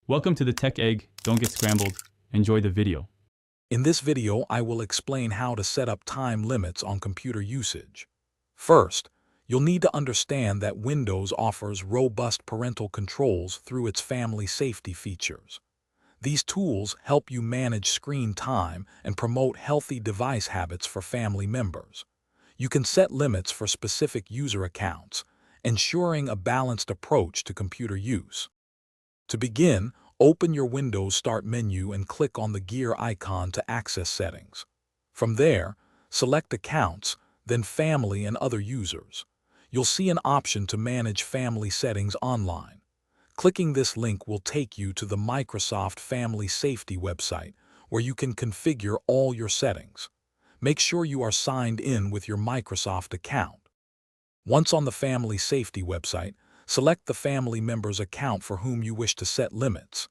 Welcome to the Tech Egg. Don't get scrambled. Enjoy the video. In this video, I will explain how to set up time limits on computer usage. First, you'll need to understand that Windows offers robust parental controls through its family safety features. These tools help you manage screen time and promote healthy device habits for family members. You can set limits for specific user accounts, ensuring a balanced approach to computer use. To begin, open your Windows Start menu and click on the gear icon to access settings. From there, select Accounts, then Family and Other Users. You'll see an option to manage family settings online. Clicking this link will take you to the Microsoft Family Safety website, where you can configure all your settings. Make sure you are signed in with your Microsoft account. Once on the Family Safety website, select the family member's account for whom you wish to set limits.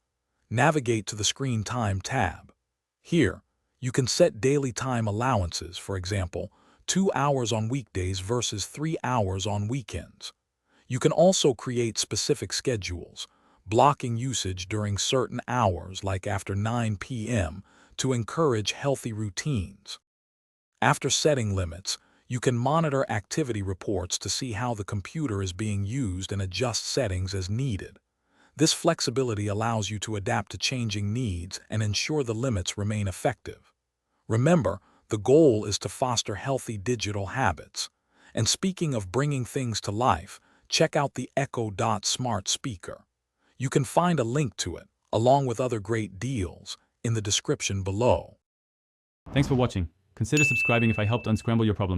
Navigate to the Screen Time tab. Here, you can set daily time allowances, for example, 2 hours on weekdays versus 3 hours on weekends. You can also create specific schedules, blocking usage during certain hours like after 9 p.m. to encourage healthy routines. After setting limits, you can monitor activity reports to see how the computer is being used and adjust settings as needed. This flexibility allows you to adapt to changing needs and ensure the limits remain effective. Remember, the goal is to foster healthy digital habits. And speaking of bringing things to life, check out the Echo Dot smart speaker. You can find a link to it, along with other great deals, in the description below. Thanks for watching. Consider subscribing if I helped unscramble your problems.